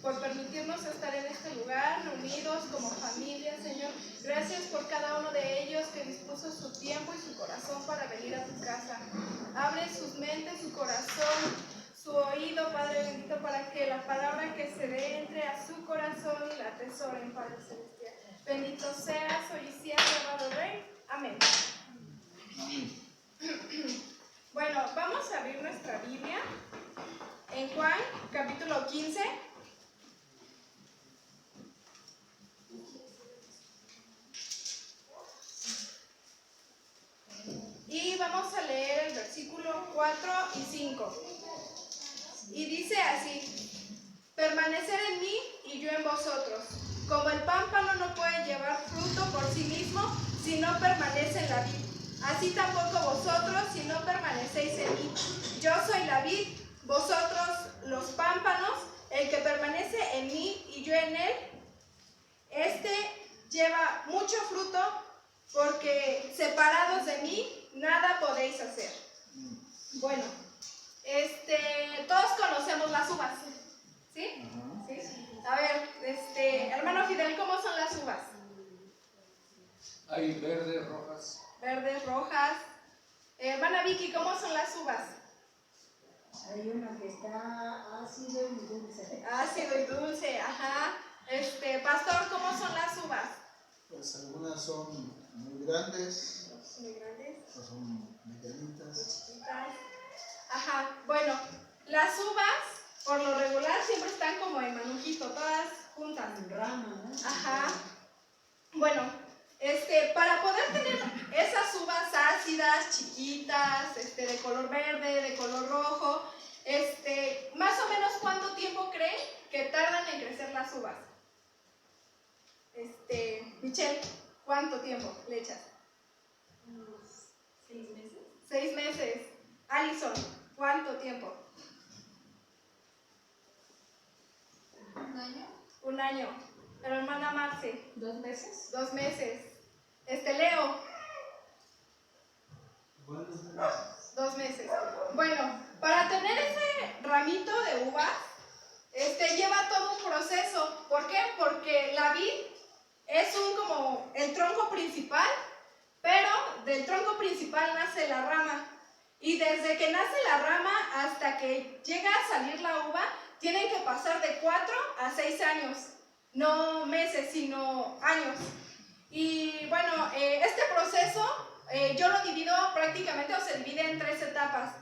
por permitirnos estar en este lugar, reunidos como familia, Señor. Gracias por cada uno de ellos que dispuso su tiempo y su corazón para venir a tu casa. Abre sus mentes, su corazón, su oído, Padre bendito, para que la palabra que se dé entre a su corazón y la atesoren, Padre celestial. Bendito seas, hoy y siempre, amado Rey. Amén. Bueno, vamos a abrir nuestra Biblia en Juan, capítulo 15. Y vamos a leer el versículo 4 y 5. Y dice así: permanecer en mí y yo en vosotros. Como el pámpano no puede llevar fruto por sí mismo si no permanece en la vid, así tampoco vosotros si no permanecéis en mí. Yo soy la vid, vosotros los pámpanos. El que permanece en mí y yo en él, este lleva mucho fruto, porque separados de mí nada podéis hacer. Bueno, todos conocemos las uvas, ¿sí? ¿Sí? A ver, hermano Fidel, ¿cómo son las uvas? Hay verdes, rojas. Verdes, rojas. Hermana Vicky, ¿cómo son las uvas? Hay una que está ácido y dulce. Ácido y dulce, ajá. Pastor, ¿cómo son las uvas? Pues algunas son muy grandes, Muy grandes. otras son medianitas. Chiquitas. Ajá, bueno, las uvas por lo regular siempre están como en manujito, todas juntas. En rama, ¿no? Ajá. Bueno, para poder tener esas uvas ácidas, chiquitas, de color verde, de color rojo, más o menos ¿cuánto tiempo creen que tardan en crecer las uvas? Michelle, ¿cuánto tiempo le echas? Unos 6 meses. 6 meses. Alison, ¿cuánto tiempo? 1 año. 1 año. Pero hermana Marce, 2 meses. 2 meses. Leo, 2 meses. Bueno, para tener ese ramito de uvas, lleva todo un proceso. ¿Por qué? Porque la vid es como el tronco principal, pero del tronco principal nace la rama. Y desde que nace la rama hasta que llega a salir la uva, tienen que pasar de 4 a 6 años. No meses, sino años. Y bueno, este proceso yo lo divido prácticamente, o se divide en 3 etapas,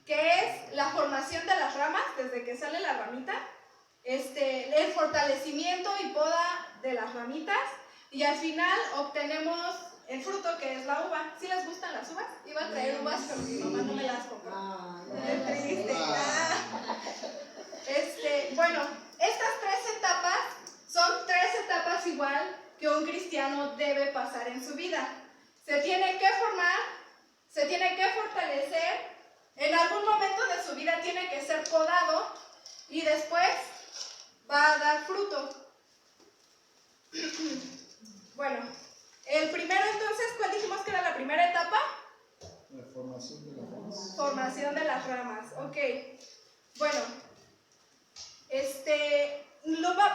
que es la formación de las ramas, desde que sale la ramita, el fortalecimiento y poda de las ramitas, y al final obtenemos el fruto, que es la uva. ¿Sí les gustan las uvas? Iba a traer uvas, pero mi mamá no me las compró. Es triste. Bueno, estas 3 etapas son 3 etapas igual que un cristiano debe pasar en su vida. Se tiene que formar, se tiene que fortalecer, en algún momento de su vida tiene que ser podado y después va a dar fruto. Bueno, el primero entonces, ¿cuál dijimos que era la primera etapa? La formación de las ramas. Formación de las ramas, ok. Bueno,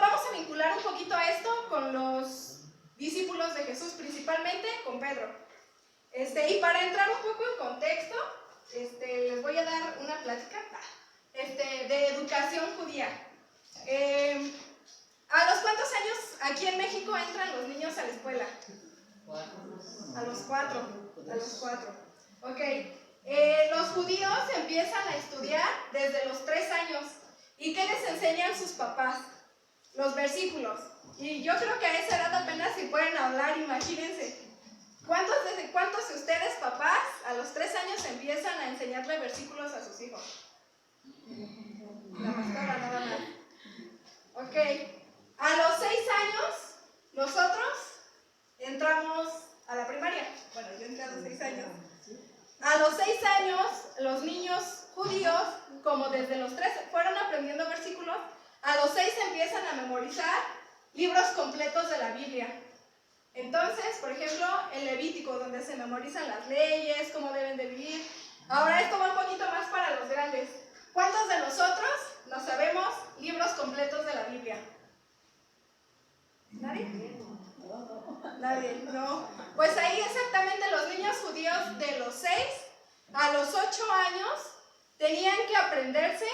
vamos a vincular un poquito a esto con los discípulos de Jesús, principalmente con Pedro. Y para entrar un poco en contexto, les voy a dar una plática de educación judía. ¿A los cuántos años aquí en México entran los niños a la escuela? A los 4. A los 4. Ok. Los judíos empiezan a estudiar desde los 3 años. ¿Y qué les enseñan sus papás? Los versículos. Y yo creo que a esa edad apenas si pueden hablar, imagínense. ¿Cuántos de ustedes, papás, a los 3 años empiezan a enseñarle versículos a sus hijos? La pastora nada más. Ok. A los 6 años, nosotros entramos a la primaria. Bueno, yo entré a los 6 años. A los 6 años, los niños judíos, como desde los 3 fueron aprendiendo versículos, a los 6 empiezan a memorizar libros completos de la Biblia. Entonces, por ejemplo, el Levítico, donde se memorizan las leyes, cómo deben de vivir. Ahora esto va un poquito más para los grandes. ¿Cuántos de nosotros nos sabemos libros completos de la Biblia? Nadie, no. Pues ahí exactamente los niños judíos de los 6 a los 8 años tenían que aprenderse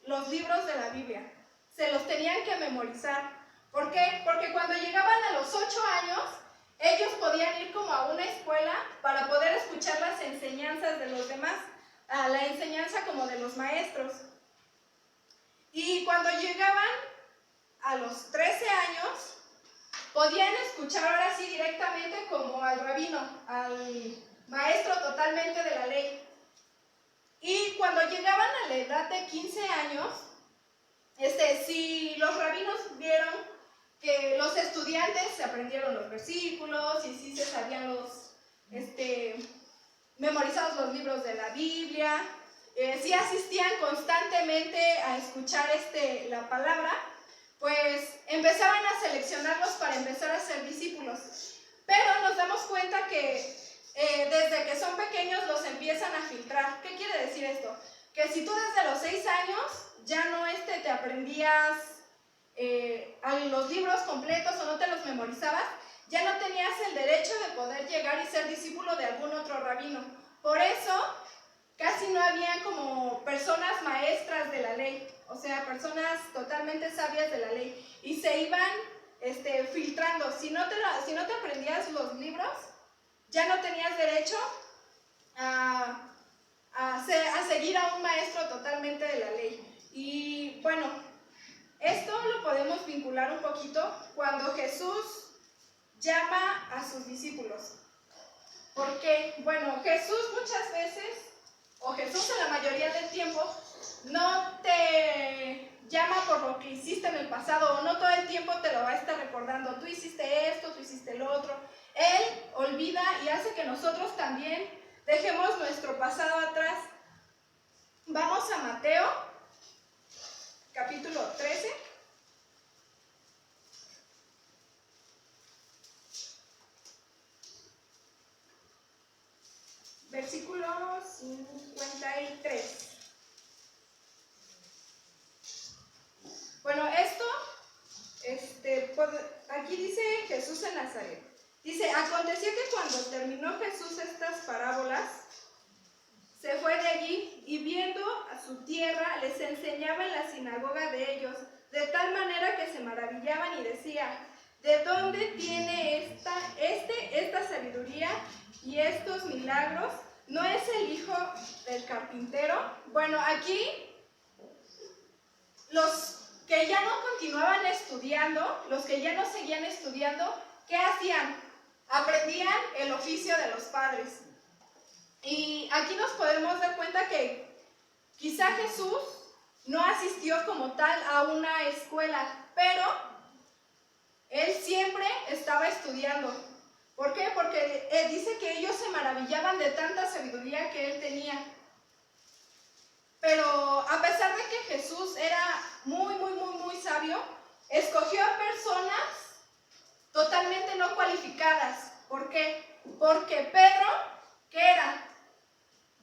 los libros de la Biblia. Se los tenían que memorizar. ¿Por qué? Porque cuando llegaban a los 8 años, ellos podían ir como a una escuela para poder escuchar las enseñanzas de los demás, a la enseñanza como de los maestros. Y cuando llegaban a los 13 años, podían escuchar ahora sí directamente como al rabino, al maestro totalmente de la ley. Y cuando llegaban a la edad de 15 años, si los rabinos vieron que los estudiantes se aprendieron los versículos y sí se sabían memorizados los libros de la Biblia, sí asistían constantemente a escuchar la palabra, pues empezaban a seleccionarlos para empezar a ser discípulos. Pero nos damos cuenta que desde que son pequeños los empiezan a filtrar. ¿Qué quiere decir esto? Que si tú desde los 6 años ya no te aprendías los libros completos o no te los memorizabas, ya no tenías el derecho de poder llegar y ser discípulo de algún otro rabino. Por eso casi no había como personas maestras de la ley, o sea, personas totalmente sabias de la ley, y se iban filtrando. Si no te aprendías los libros, ya no tenías derecho a seguir a un maestro totalmente de la ley. Y bueno, esto lo podemos vincular un poquito cuando Jesús llama a sus discípulos. ¿Por qué? Bueno, Jesús muchas veces, o Jesús en la mayoría del tiempo, no te llama por lo que hiciste en el pasado, o no todo el tiempo te lo va a estar recordando. Tú hiciste esto, tú hiciste lo otro. Él olvida y hace que nosotros también dejemos nuestro pasado atrás. Vamos a Mateo, capítulo 13. Versículo 53. Bueno, aquí dice Jesús en Nazaret. Dice, aconteció que cuando terminó Jesús estas parábolas, se fue de allí y viendo a su tierra, les enseñaba en la sinagoga de ellos, de tal manera que se maravillaban y decía, ¿de dónde tiene esta sabiduría y estos milagros? ¿No es el hijo del carpintero? Bueno, aquí los que ya no continuaban estudiando, los que ya no seguían estudiando, ¿qué hacían? Aprendían el oficio de los padres. Y aquí nos podemos dar cuenta que quizá Jesús no asistió como tal a una escuela, pero él siempre estaba estudiando. ¿Por qué? Porque dice que ellos se maravillaban de tanta sabiduría que él tenía. Pero a pesar de que Jesús era muy, muy, muy, muy sabio, escogió a personas totalmente no cualificadas. ¿Por qué? Porque Pedro, ¿qué era?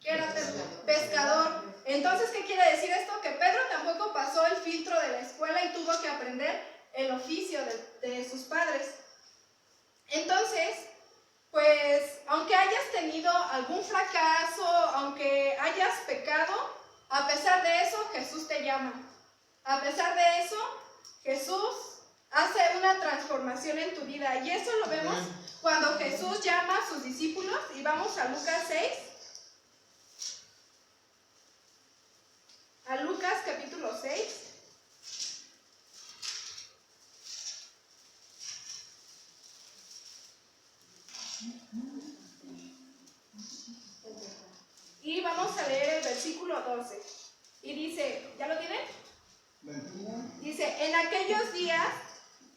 ¿Qué era Pedro? Pescador. Entonces, ¿qué quiere decir esto? Que Pedro tampoco pasó el filtro de la escuela y tuvo que aprender el oficio de sus padres. Entonces, pues, aunque hayas tenido algún fracaso, aunque hayas pecado, a pesar de eso, Jesús te llama. A pesar de eso, Jesús hace una transformación en tu vida. Y eso lo vemos cuando Jesús llama a sus discípulos. Y vamos a Lucas 6. A Lucas capítulo 6. Y vamos a leer el versículo 12. Y dice, ¿ya lo tienen? Dice, en aquellos días,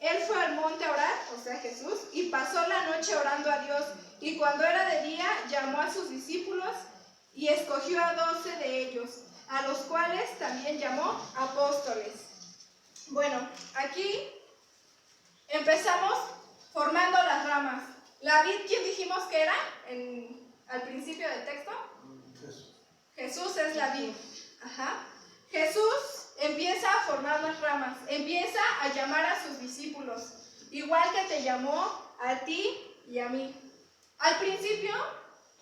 él fue al monte a orar, o sea Jesús, y pasó la noche orando a Dios. Y cuando era de día, llamó a sus discípulos y escogió a 12 de ellos, a los cuales también llamó apóstoles. Bueno, aquí empezamos formando las ramas. La vid, ¿quién dijimos que era al principio del texto? Jesús es la vid. Ajá. Jesús empieza a formar las ramas, empieza a llamar a sus discípulos, igual que te llamó a ti y a mí. Al principio,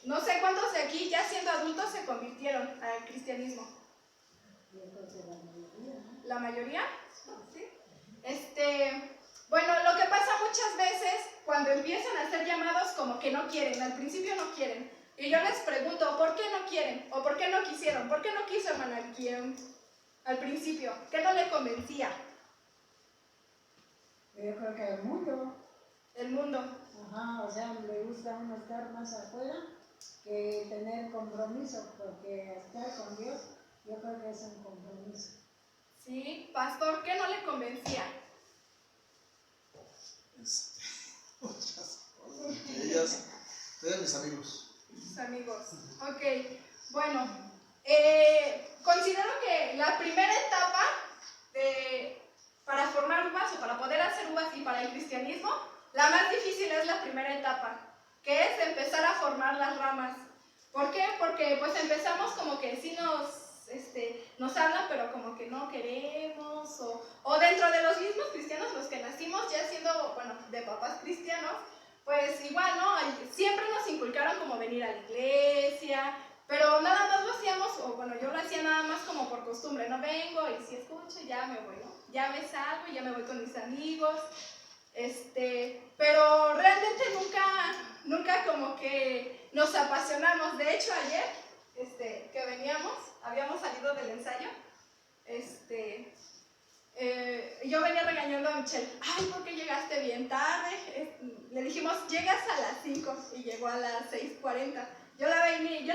no sé cuántos de aquí ya siendo adultos se convirtieron al cristianismo. Yo creo que la mayoría, ¿no? ¿La mayoría? ¿Sí? Bueno, lo que pasa muchas veces cuando empiezan a ser llamados como que no quieren, al principio no quieren. Y yo les pregunto, ¿por qué no quieren? ¿O por qué no quisieron? ¿Por qué no quiso hermana al principio? ¿Qué no le convencía? Yo creo que el mundo, El mundo. ajá, o sea, le gusta a uno estar más afuera que tener compromiso, porque estar con Dios, yo creo que es un compromiso. Sí, pastor, ¿qué no le convencía? Muchas cosas. Entre ellas, ustedes mis amigos. Sus amigos. Ok, bueno, considero que la primera etapa para formar uvas o para poder hacer uvas y para el cristianismo, la más difícil es la primera etapa, que es empezar a formar las ramas. ¿Por qué? Porque pues empezamos como que sí nos hablan, pero como que no queremos, o dentro de los mismos cristianos, los que nacimos ya siendo, bueno, de papás cristianos, pues igual, ¿no? Siempre nos inculcaron como venir a la iglesia, pero nada más lo hacíamos, o bueno, yo lo hacía nada más como por costumbre, no vengo y si escucho ya me voy, ¿no? Ya me salgo y ya me voy con mis amigos, pero realmente nunca como que nos apasionamos. De hecho, ayer, que veníamos, habíamos salido del ensayo, yo venía regañando a Michelle, ay, ¿por qué llegaste bien tarde? Le dijimos, llegas a las 5 y llegó a las 6:40. Yo la venía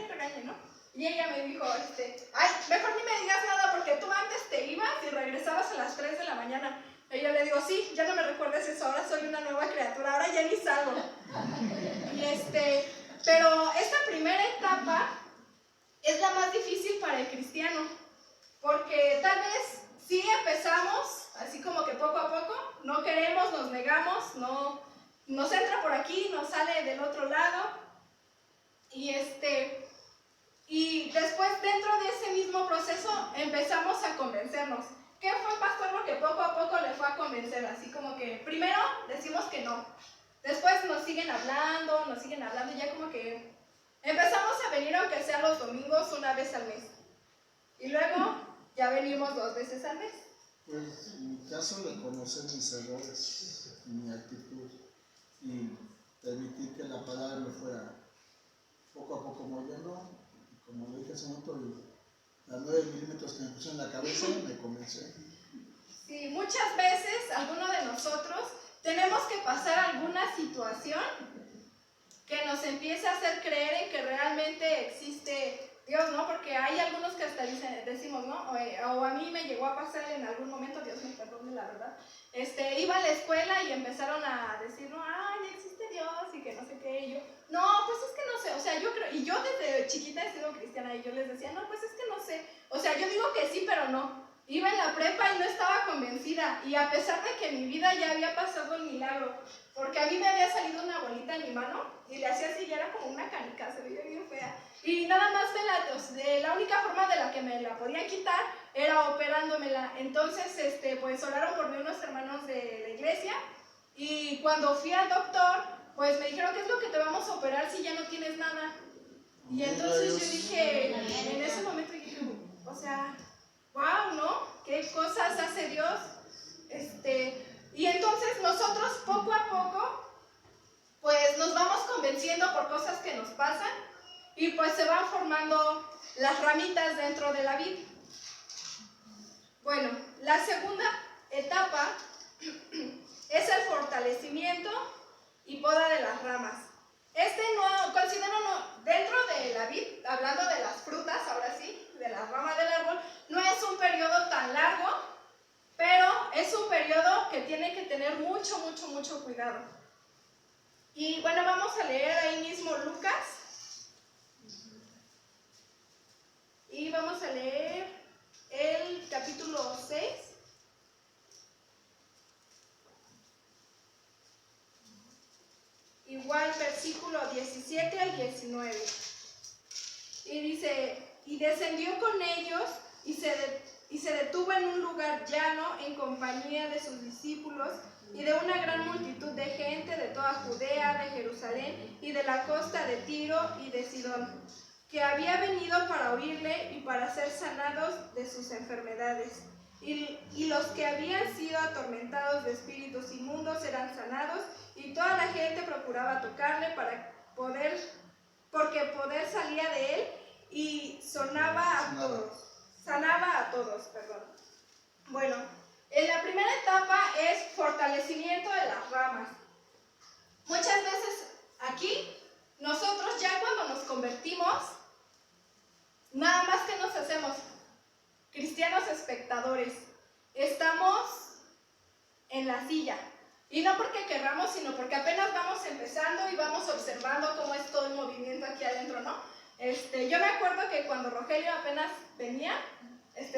regañe, ¿no? Y ella me dijo, ay, mejor ni me digas nada porque tú antes te ibas y regresabas a las 3 de la mañana. Y yo le digo, sí, ya no me recuerdes eso, ahora soy una nueva criatura, ahora ya ni salgo. Pero esta primera etapa es la más difícil para el cristiano, porque tal vez sí empezamos, así como que poco a poco, no queremos, nos negamos, no, nos entra por aquí, nos sale del otro lado, y después dentro de ese mismo proceso empezamos a convencernos. ¿Qué fue, pastor, lo que poco a poco le fue a convencer? Así como que primero decimos que no, después nos siguen hablando y ya como que empezamos a venir aunque sea los domingos una vez al mes. Y luego ya venimos 2 veces al mes. Pues en mi caso, reconocer mis errores, mi actitud y permitir que la palabra me fuera poco a poco moviendo. Y como lo dije hace un momento, las 9 milímetros que me puse en la cabeza me convencí. Sí, muchas veces alguno de nosotros tenemos que pasar alguna situación que nos empiece a hacer creer en que realmente existe Dios, ¿no? Porque hay algunos que hasta decimos, ¿no? O a mí me llegó a pasar en algún momento, Dios me perdone la verdad, iba a la escuela y empezaron a decir, no, ay, existe Dios y que no sé qué, y yo, no, pues es que no sé, o sea, yo creo, y yo desde chiquita he sido cristiana y yo les decía, no, pues es que no sé, o sea, yo digo que sí, pero no. Iba en la prepa y no estaba convencida, y a pesar de que en mi vida ya había pasado el milagro, porque a mí me había salido una bolita en mi mano y le hacía así y era como una canica, se veía bien fea. Y nada más la única forma de la que me la podían quitar era operándomela. Entonces, pues oraron por mí unos hermanos de la iglesia, y cuando fui al doctor, pues me dijeron, ¿qué es lo que te vamos a operar si ya no tienes nada? Y entonces yo dije, en ese momento dije, o sea, wow, ¿no? ¿Qué cosas hace Dios? Y entonces nosotros poco a poco, pues nos vamos convenciendo por cosas que nos pasan, y pues se van formando las ramitas dentro de la vid. Bueno, la segunda etapa es el fortalecimiento y poda de las ramas. Dentro de la vid, hablando de las frutas, ahora sí, de las ramas del árbol, no es un periodo tan largo, pero es un periodo que tiene que tener mucho, mucho, mucho cuidado. Y bueno, vamos a leer ahí mismo Lucas. Y vamos a leer el capítulo 6. Igual versículo 17 al 19. Y dice, y descendió con ellos y se detuvo en un lugar llano en compañía de sus discípulos y de una gran multitud de gente de toda Judea, de Jerusalén y de la costa de Tiro y de Sidón, que había venido para oírle y para ser sanados de sus enfermedades. Y los que habían sido atormentados de espíritus inmundos eran sanados, y toda la gente procuraba tocarle porque poder salía de él y sanaba a todos. Bueno, en la primera etapa es fortalecimiento de las ramas. Muchas veces aquí, nosotros ya cuando nos convertimos, nada más que nos hacemos cristianos espectadores. Estamos en la silla. Y no porque querramos, sino porque apenas vamos empezando y vamos observando cómo es todo el movimiento aquí adentro, ¿no? Yo me acuerdo que cuando Rogelio apenas venía,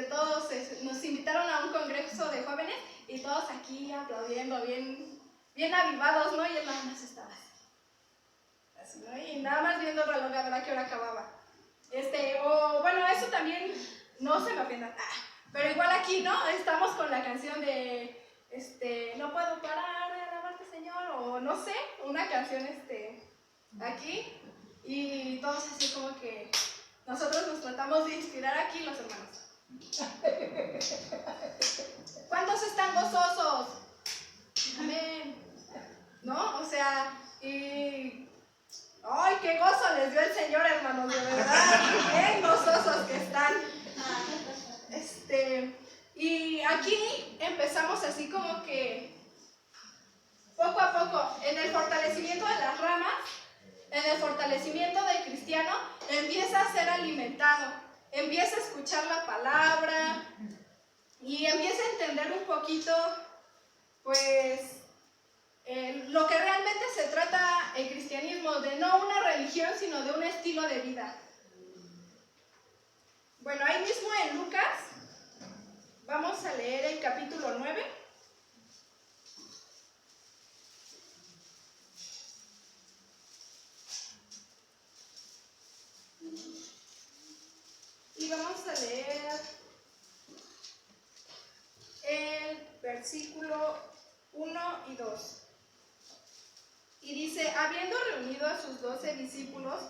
todos nos invitaron a un congreso de jóvenes y todos aquí aplaudiendo, bien avivados, ¿no? Y él nada más estaba así, ¿no? Y nada más viendo el reloj a ver a qué hora acababa. Bueno, eso también, no se me ofendan, pero igual aquí, ¿no? Estamos con la canción de, no puedo parar de alabarte, Señor, o no sé, una canción, aquí, y todos así como que nosotros nos tratamos de inspirar aquí, los hermanos. ¿Cuántos están gozosos? Amén. ¿No? O sea, y... ¡ay, qué gozo les dio el Señor, hermanos! De verdad, bien gozosos que están. Y aquí empezamos así como que poco a poco, en el fortalecimiento de las ramas, en el fortalecimiento del cristiano, empieza a ser alimentado, empieza a escuchar la palabra y empieza a entender un poquito, pues, lo que realmente se trata el cristianismo, de no una religión, sino de un estilo de vida. Bueno, ahí mismo en Lucas, vamos a leer el capítulo 9. Y vamos a leer el versículo 1 y 2. Y dice, habiendo reunido a sus 12 discípulos,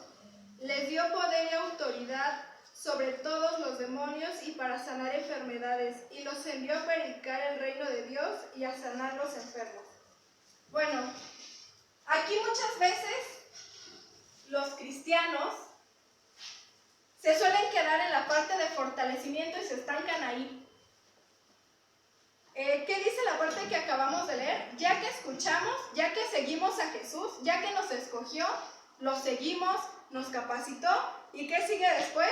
les dio poder y autoridad sobre todos los demonios y para sanar enfermedades, y los envió a predicar el reino de Dios y a sanar los enfermos. Bueno, aquí muchas veces los cristianos se suelen quedar en la parte de fortalecimiento y se estancan ahí. ¿Qué dice la parte que acabamos de leer? Ya que escuchamos, ya que seguimos a Jesús, ya que nos escogió, lo seguimos, nos capacitó, ¿y qué sigue después?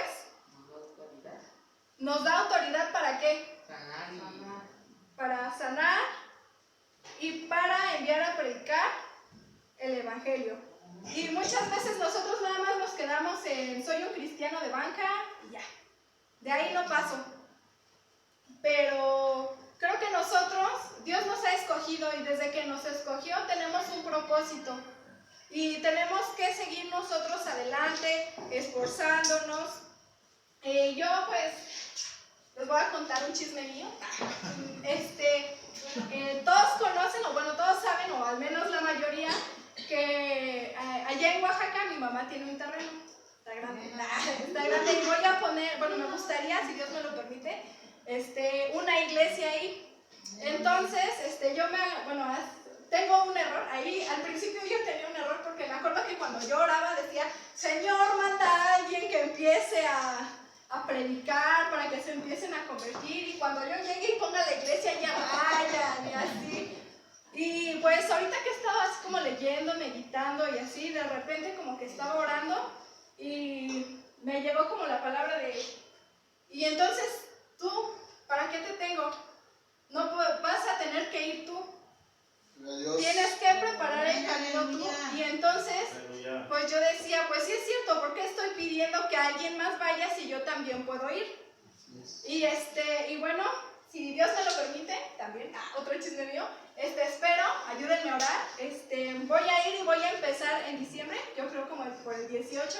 Nos da autoridad ¿para qué? Para sanar y para enviar a predicar el evangelio. Y muchas veces nosotros nada más nos quedamos en soy un cristiano de banca y ya, de ahí no paso. Pero creo que nosotros, Dios nos ha escogido y desde que nos escogió tenemos un propósito y tenemos que seguir nosotros adelante, esforzándonos. Yo pues les voy a contar un chisme mío. Todos conocen, o bueno, todos saben, o al menos la mayoría, que allá en Oaxaca mi mamá tiene un terreno. Está grande. Y voy a poner, bueno, me gustaría, si Dios me lo permite, una iglesia ahí. Entonces, tengo un error. Ahí, al principio yo tenía un error porque me acuerdo que cuando yo oraba decía, Señor, manda a alguien que empiece a predicar para que se empiecen a convertir y cuando yo llegue y ponga la iglesia ya vayan y así. Y pues ahorita que estaba así como leyendo, meditando y así, de repente como que estaba orando y me llegó como la palabra de, y entonces tú, ¿para qué te tengo? No vas a tener que ir tú. Adiós. Tienes que preparar el camino tú. Y entonces, pues yo decía, pues sí es cierto, ¿por qué estoy pidiendo que alguien más vaya si yo también puedo ir? Y bueno, si Dios me lo permite, también, otro chisme mío, espero, ayúdenme a orar, voy a ir y voy a empezar en diciembre, yo creo como por el 18,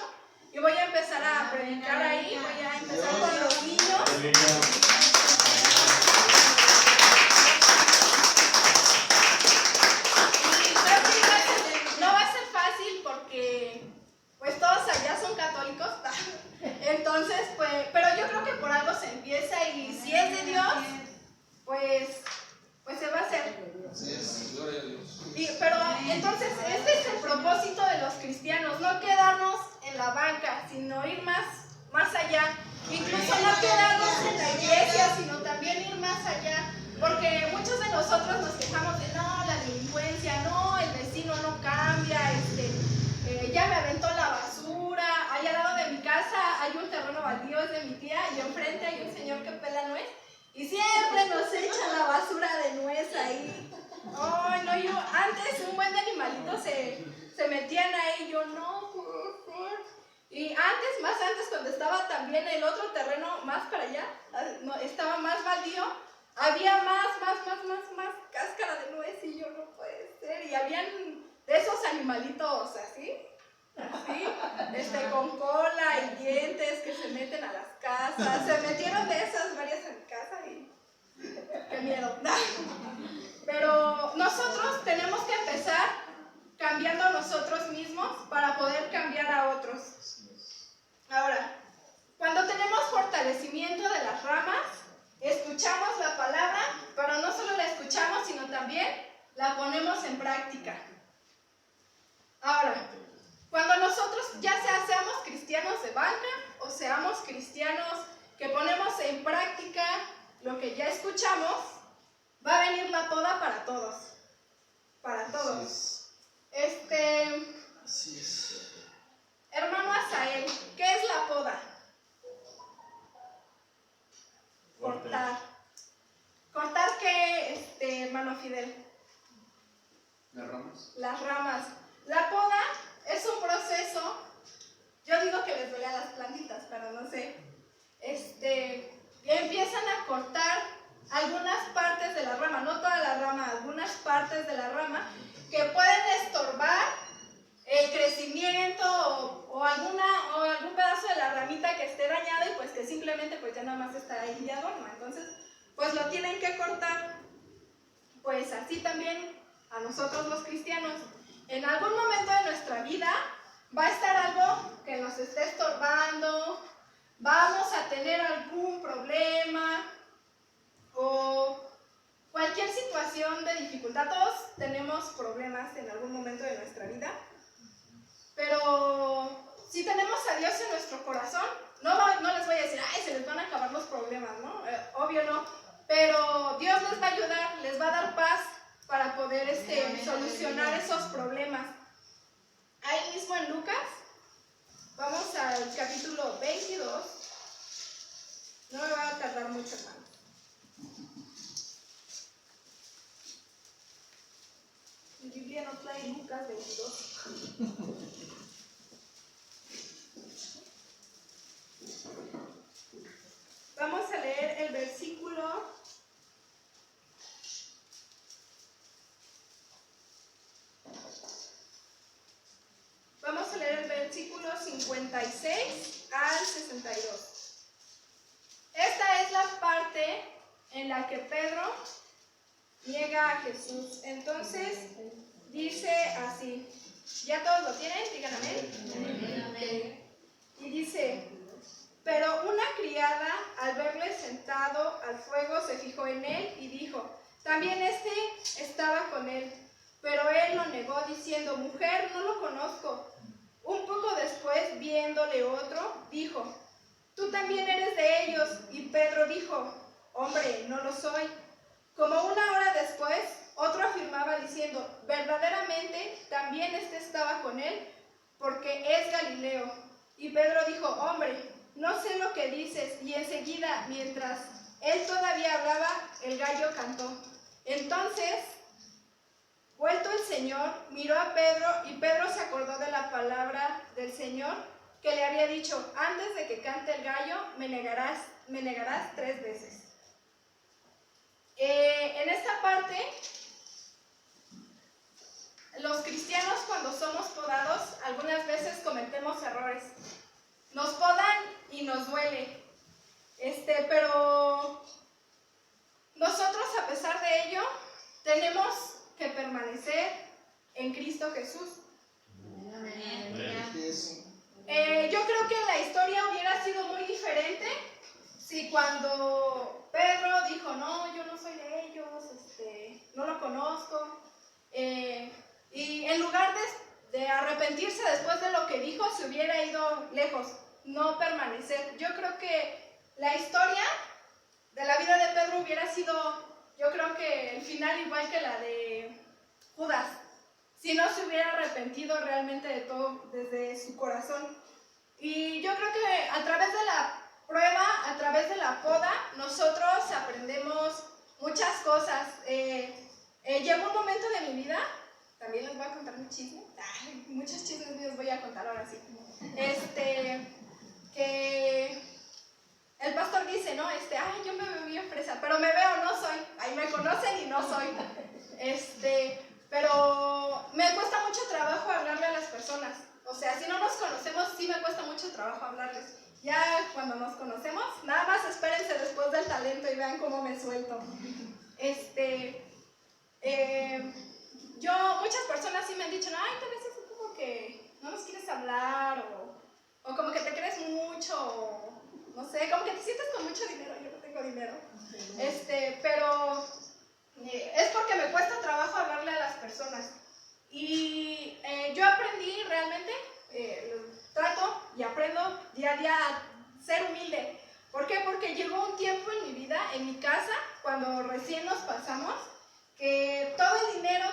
y voy a empezar a predicar ahí, voy a empezar con los niños. Entonces, este es el propósito de los cristianos, no quedarnos en la banca, sino ir más allá. Incluso no quedarnos en la iglesia, sino también ir más allá. Porque muchos de nosotros nos quejamos de no, la delincuencia, no, el vecino no cambia, ya me aventó la basura, allá al lado de mi casa hay un terreno baldío, es de mi tía, y enfrente hay un señor que pela nuez, y siempre nos echa la basura de nuez ahí. Ay, no, yo antes un buen de animalitos se metían ahí, yo no, por favor. Y más antes, cuando estaba también el otro terreno más para allá, no, estaba más baldío, había más cáscara de nuez y yo no puede ser. Y habían de esos animalitos así, con cola y dientes que se meten a las casas. Se metieron de esas varias en mi casa y qué miedo. Pero nosotros tenemos que empezar cambiando a nosotros mismos para poder cambiar a otros. Ahora, cuando tenemos fortalecimiento de las ramas, escuchamos la palabra, pero no solo la escuchamos, sino también la ponemos en práctica. Ahora, cuando nosotros ya seamos cristianos de banca o seamos cristianos que ponemos en práctica lo que ya escuchamos, va a venir la poda para todos. Para todos. Así es. Hermano Asael, ¿qué es la poda? Cortar. ¿Cortar qué, hermano Fidel? Las ramas. Las ramas. La poda es un proceso, yo digo que les duele a las plantitas, pero no sé. Empiezan a cortar algunas partes de la rama, no toda la rama, algunas partes de la rama que pueden estorbar el crecimiento o algún pedazo de la ramita que esté dañado y pues que simplemente pues ya nada más está ahí de adorno. Entonces pues lo tienen que cortar. Pues así también a nosotros los cristianos, en algún momento de nuestra vida va a estar algo que nos esté estorbando, vamos a tener algún problema o cualquier situación de dificultad. Todos tenemos problemas en algún momento de nuestra vida, pero si tenemos a Dios en nuestro corazón, no les voy a decir, ay, se les van a acabar los problemas, ¿no? Obvio no, pero Dios les va a ayudar, les va a dar paz para poder solucionar esos problemas. Ahí mismo en Lucas, vamos al capítulo 22, no me va a tardar mucho, hermano. Mi Biblia no trae Lucas 22. Vamos a leer el versículo 56 al 62. Esta es la parte en la que Pedro niega a Jesús. Entonces dice así, ¿ya todos lo tienen? Digan amén. Y dice, pero una criada al verle sentado al fuego se fijó en él y dijo, también estaba con él. Pero él lo negó diciendo, mujer, no lo conozco. Un poco después, viéndole otro, dijo, tú también eres de ellos. Y Pedro dijo, hombre, no lo soy. Como una hora después, otro afirmaba diciendo, verdaderamente también estaba con él, porque es Galileo. Y Pedro dijo, hombre, no sé lo que dices. Y enseguida, mientras él todavía hablaba, el gallo cantó. Entonces, vuelto el Señor, miró a Pedro y Pedro se acordó de la palabra del Señor que le había dicho, antes de que cante el gallo, me negarás 3 veces. En esta parte, los cristianos cuando somos podados, algunas veces cometemos errores. Nos podan y nos duele. Pero nosotros, a pesar de ello, tenemos que permanecer en Cristo Jesús. Yo creo que la historia hubiera sido muy diferente si cuando Pedro dijo, no, yo no soy de ellos, no lo conozco, y arrepentirse después de lo que dijo, se hubiera ido lejos, no permanecer. Yo creo que la historia de la vida de Pedro hubiera sido, yo creo que el final igual que la de Judas, si no se hubiera arrepentido realmente de todo desde su corazón. Y yo creo que a través de la prueba, a través de la poda, nosotros aprendemos muchas cosas. Llegó un momento de mi vida, también les voy a contar un chisme, muchos chismes míos voy a contar ahora sí, que el pastor dice, ¿no? Yo me veo bien fresa, pero me veo, no soy, ahí me conocen y no soy, pero me cuesta mucho trabajo hablarle a las personas, o sea, si no nos conocemos, sí me cuesta mucho trabajo hablarles. Ya cuando nos conocemos, nada más espérense después del talento y vean cómo me suelto. Muchas personas sí me han dicho, ay, te ves así como que no nos quieres hablar, o como que te crees mucho, o no sé, como que te sientes con mucho dinero. Yo no tengo dinero. Pero es porque me cuesta trabajo hablarle a las personas. Y yo aprendí realmente, trato y aprendo día a día a ser humilde. ¿Por qué? Porque llegó un tiempo en mi vida, en mi casa, cuando recién nos pasamos, que todo el dinero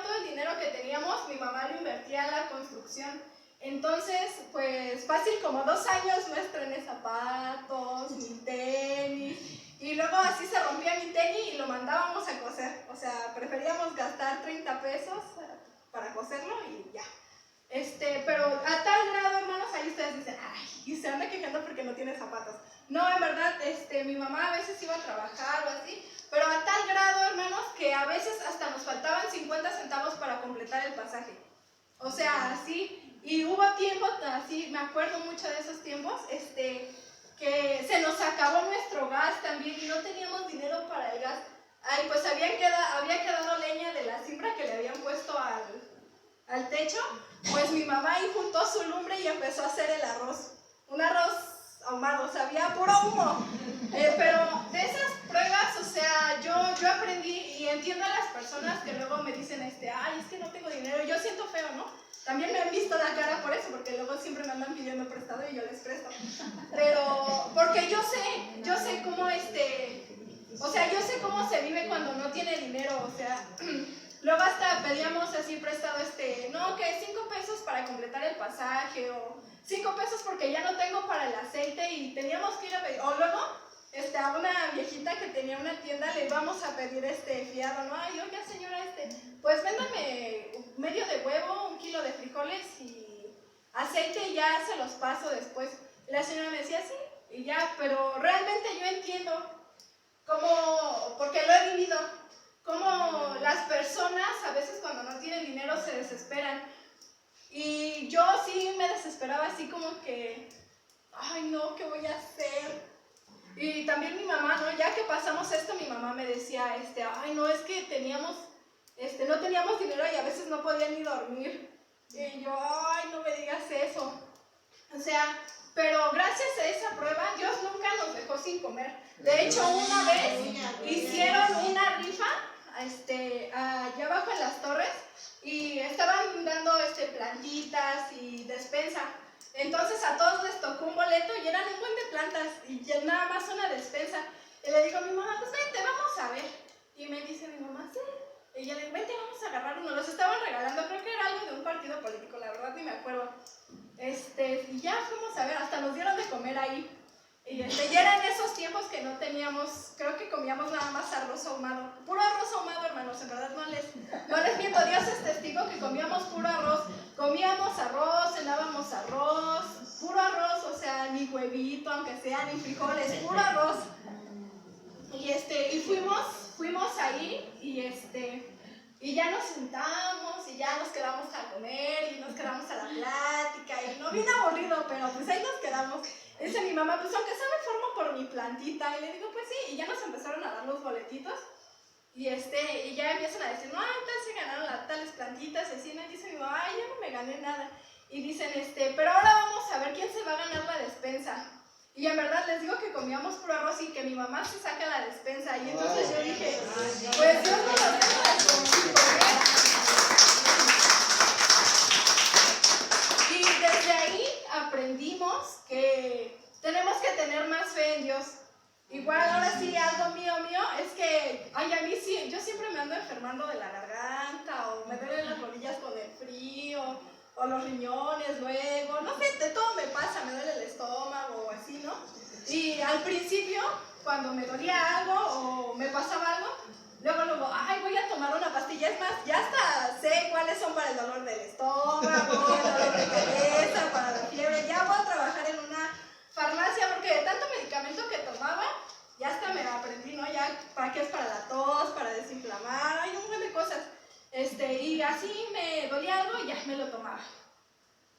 que teníamos, mi mamá lo invertía en la construcción. Entonces, pues fácil como 2 años no estrené zapatos, ni tenis, y luego así se rompía mi tenis y lo mandábamos a coser. O sea, preferíamos gastar 30 pesos para coserlo y ya. Pero a tal grado, hermanos, ahí ustedes dicen, ay, y se anda quejando porque no tiene zapatos. No, en verdad, mi mamá a veces iba a trabajar o así, pero a tal grado, hermanos, que a veces hasta nos faltaban 50 centavos para completar el pasaje. O sea, así, y hubo tiempos, así, me acuerdo mucho de esos tiempos, que se nos acabó nuestro gas también y no teníamos dinero para el gas. Ay, pues había quedado leña de la siembra que le habían puesto al techo, pues mi mamá ahí juntó su lumbre y empezó a hacer el arroz. Un arroz ahumado, sabía puro humo. Pero de esas pruebas, o sea, yo aprendí y entiendo a las personas que luego me dicen, ay, es que no tengo dinero. Yo siento feo, ¿no? También me han visto la cara por eso, porque luego siempre me andan pidiendo prestado y yo les presto. Pero, porque yo sé cómo, o sea, yo sé cómo se vive cuando no tiene dinero, o sea, luego hasta pedíamos así prestado, no, que 5 pesos para completar el pasaje, o 5 pesos porque ya no tengo para el aceite y teníamos que ir a pedir, o luego, a una viejita que tenía una tienda le íbamos a pedir fiado, ¿no? Ay, oiga señora, pues véndame medio de huevo, 1 kilo de frijoles y aceite y ya se los paso después. Y la señora me decía, sí, y ya, pero realmente yo entiendo cómo, porque lo he vivido, cómo las personas a veces cuando no tienen dinero se desesperan. Y yo sí me desesperaba así como que, ay no, ¿qué voy a hacer? Y también mi mamá, ¿no? Ya que pasamos esto, mi mamá me decía, ay no, es que no teníamos dinero y a veces no podía ni dormir. Y yo, ay, no me digas eso. O sea, pero gracias a esa prueba, Dios nunca nos dejó sin comer. De hecho, una vez hicieron una rifa, allá abajo en las torres, y estaban dando plantitas y despensa. Entonces a todos les tocó un boleto y eran un buen de plantas y ya nada más una despensa. Y le digo a mi mamá, pues vente, vamos a ver. Y me dice mi mamá, sí. Y yo le digo, vente, vamos a agarrar uno. Los estaban regalando, creo que era algo de un partido político, la verdad ni me acuerdo. Y ya fuimos a ver, hasta nos dieron de comer ahí. Y ya eran esos tiempos que no teníamos, creo que comíamos nada más arroz ahumado. Puro arroz ahumado, hermanos, en verdad no les miento, Dios es testigo que comíamos puro arroz. Comíamos arroz, cenábamos arroz, puro arroz, o sea, ni huevito, aunque sea, ni frijoles, puro arroz. Y fuimos ahí y ya nos sentamos y ya nos quedamos a comer y nos quedamos a la plática y no bien aburrido, pero pues ahí nos quedamos. Dice mi mamá, pues aunque sea me formo por mi plantita. Y le digo, pues sí, y ya nos empezaron a dar los boletitos. Y ya empiezan a decir, no, tal se ganaron tales plantitas, así, ¿no? Y dice mi mamá, ay, yo no me gané nada. Y dicen, pero ahora vamos a ver quién se va a ganar la despensa. Y en verdad les digo que comíamos puro arroz y que mi mamá se saca la despensa. Y entonces yo dije, pues Dios nos lo deja de comer. enfermando de la garganta, o me duelen las rodillas con el frío, o los riñones luego, no sé, de todo me pasa, me duele el estómago o así, ¿no? Y al principio, cuando me dolía algo o me pasaba algo, luego, ay, voy a tomar una pastilla. Es más, ya hasta sé cuáles son para el dolor del estómago, el dolor de cabeza, para la fiebre. Ya voy a trabajar en una farmacia porque de tanto medicamento que tomaba, ya hasta me aprendí, ¿no? Ya para qué es para la tos, para desinflamar, hay un montón de cosas. Y así me dolía algo y ya me lo tomaba.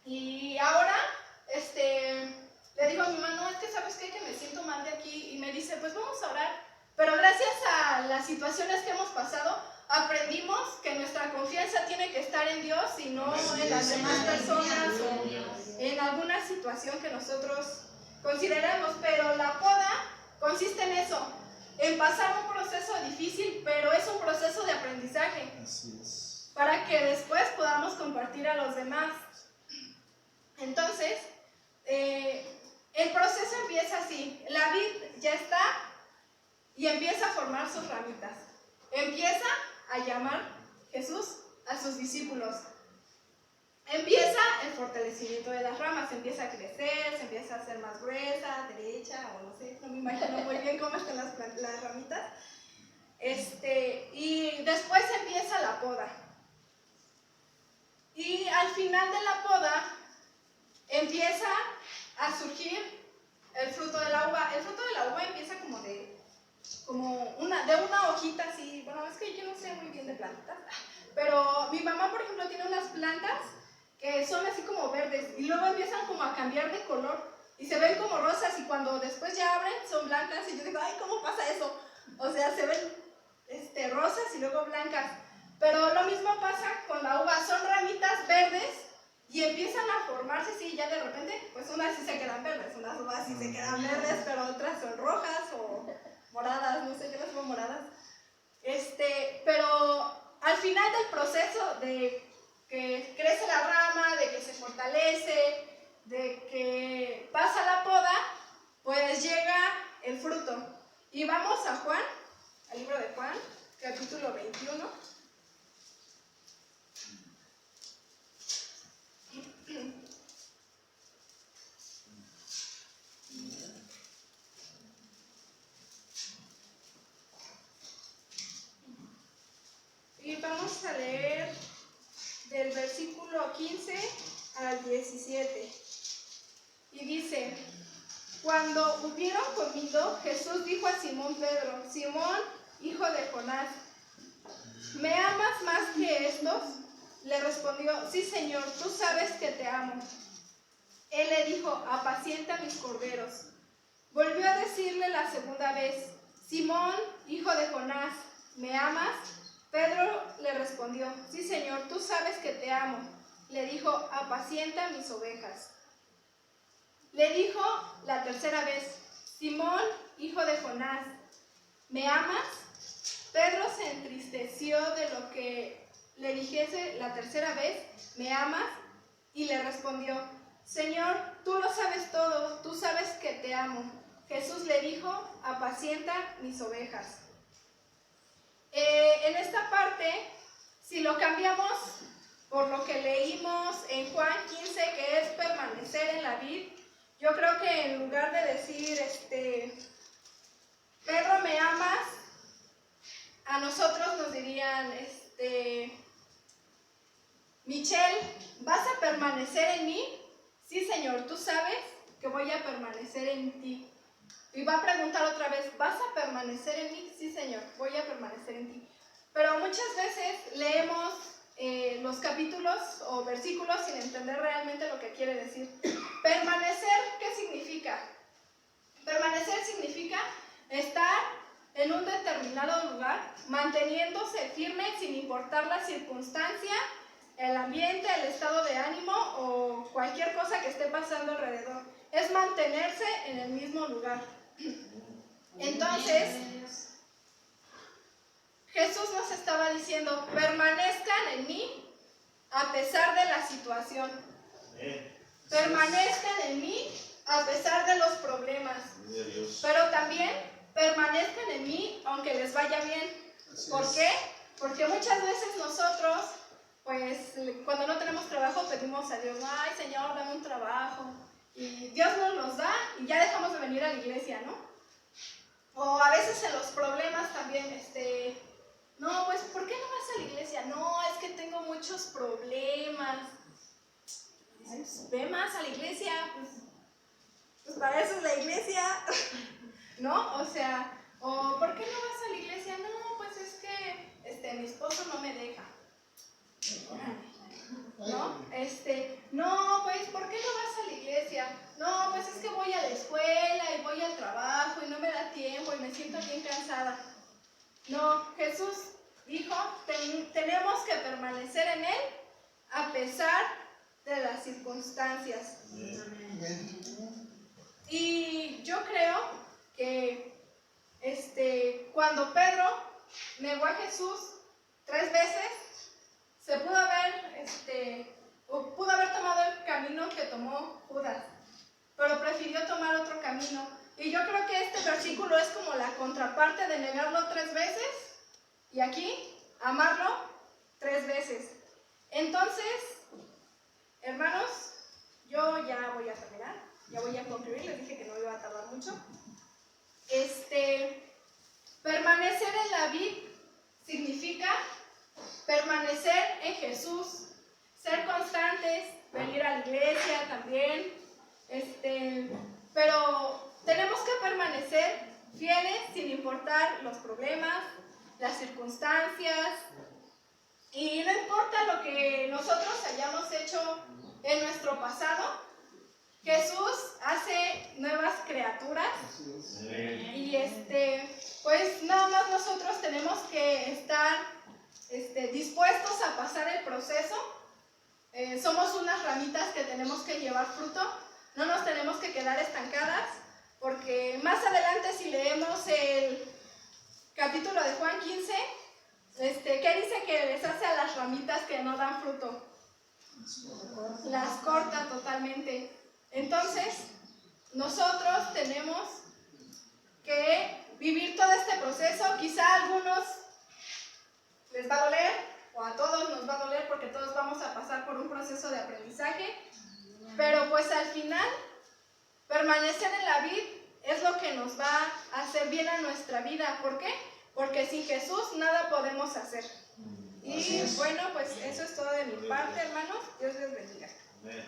Y ahora, le digo a mi mamá, no, es que ¿sabes qué? Que me siento mal de aquí. Y me dice, pues vamos a orar. Pero gracias a las situaciones que hemos pasado, aprendimos que nuestra confianza tiene que estar en Dios y no en las demás personas o en alguna situación que nosotros consideremos. Pero la poda consiste en eso, en pasar un proceso difícil, pero es un proceso de aprendizaje. Así es. Para que después podamos compartir a los demás. Entonces, el proceso empieza así. La vid ya está y empieza a formar sus ramitas. Empieza a llamar Jesús a sus discípulos. Empieza el fortalecimiento de las ramas, empieza a crecer, se empieza a hacer más gruesa, derecha, o no sé, no me imagino muy bien cómo están las ramitas. Y después empieza la poda. Y al final de la poda empieza a surgir el fruto de la uva. El fruto de la uva empieza de una hojita así. Bueno, es que yo no sé muy bien de plantas, pero mi mamá, por ejemplo, tiene unas plantas que son así como verdes y luego empiezan como a cambiar de color y se ven como rosas y cuando después ya abren son blancas y yo digo, ay, ¿cómo pasa eso? O sea, se ven rosas y luego blancas. Pero lo mismo pasa con la uva, son ramitas verdes y empiezan a formarse así, y ya de repente, pues unas sí se quedan verdes, unas uvas sí se quedan verdes, pero otras son rojas o moradas, no sé qué las son moradas. Pero al final del proceso de que crece la rama, de que se fortalece, de que pasa la poda, pues llega el fruto. Y vamos a Juan, al libro de Juan, capítulo 21. Y vamos a leer del versículo 15 al 17. Y dice, cuando hubieron comido, Jesús dijo a Simón Pedro, Simón, hijo de Jonás, ¿me amas más que estos? Le respondió, sí, Señor, tú sabes que te amo. Él le dijo, apacienta mis corderos. Volvió a decirle la segunda vez, Simón, hijo de Jonás, ¿me amas? Pedro le respondió, sí, Señor, tú sabes que te amo. Le dijo, apacienta mis ovejas. Le dijo la tercera vez, Simón, hijo de Jonás, ¿me amas? Pedro se entristeció de lo que le dijese la tercera vez, ¿me amas? Y le respondió, Señor, tú lo sabes todo, tú sabes que te amo. Jesús le dijo, apacienta mis ovejas. En esta parte, si lo cambiamos por lo que leímos en Juan 15, que es permanecer en la vid, yo creo que en lugar de decir, Pedro, ¿me amas? A nosotros nos dirían, Michelle, ¿vas a permanecer en mí? Sí, Señor, tú sabes que voy a permanecer en ti. Y va a preguntar otra vez, ¿vas a permanecer en mí? Sí, Señor, voy a permanecer en ti. Pero muchas veces leemos los capítulos o versículos sin entender realmente lo que quiere decir. Permanecer, ¿qué significa? Permanecer significa estar en un determinado lugar, manteniéndose firme sin importar la circunstancia, el ambiente, el estado de ánimo o cualquier cosa que esté pasando alrededor. Es mantenerse en el mismo lugar. Entonces, Jesús nos estaba diciendo, permanezcan en mí a pesar de la situación. Permanezcan en mí a pesar de los problemas. Pero también permanezcan en mí aunque les vaya bien. ¿Por qué? Porque muchas veces nosotros, pues cuando no tenemos trabajo pedimos a Dios, ay Señor, dame un trabajo. Y Dios nos los da y ya dejamos de venir a la iglesia, ¿no? O a veces en los problemas también, no, pues ¿por qué no vas a la iglesia? No, es que tengo muchos problemas. Dices, ve más a la iglesia, pues para eso es la iglesia, ¿no? O sea, o ¿por qué no vas a la iglesia? No, pues es que mi esposo no me deja. ¿No? No, pues, ¿por qué no vas a la iglesia? No, pues es que voy a la escuela y voy al trabajo y no me da tiempo y me siento bien cansada. No, Jesús dijo, tenemos que permanecer en Él a pesar de las circunstancias. Y yo creo que cuando Pedro negó a Jesús 3 veces, se pudo haber tomado el camino que tomó Judas, pero prefirió tomar otro camino. Y yo creo que este versículo es como la contraparte de negarlo 3 veces y aquí amarlo 3 veces. Entonces, hermanos, yo ya voy a terminar, ya voy a concluir, les dije que no iba a tardar mucho. Permanecer en la vid significa permanecer en Jesús, ser constantes, venir a la iglesia también, pero tenemos que permanecer fieles sin importar los problemas, las circunstancias, y no importa lo que nosotros hayamos hecho en nuestro pasado, Jesús hace nuevas criaturas y pues nada más nosotros tenemos que estar dispuestos a pasar el proceso. Somos unas ramitas que tenemos que llevar fruto, no nos tenemos que quedar estancadas, porque más adelante si leemos el capítulo de Juan 15, ¿qué dice que les hace a las ramitas que no dan fruto? Las corta totalmente. Entonces, nosotros tenemos que vivir todo este proceso. Quizá a algunos les va a doler, o a todos nos va a doler, porque todos vamos a pasar por un proceso de aprendizaje, pero pues al final, permanecer en la vid es lo que nos va a hacer bien a nuestra vida. ¿Por qué? Porque sin Jesús nada podemos hacer. Y bueno, pues eso es todo de mi parte, hermanos. Dios les bendiga. Amén.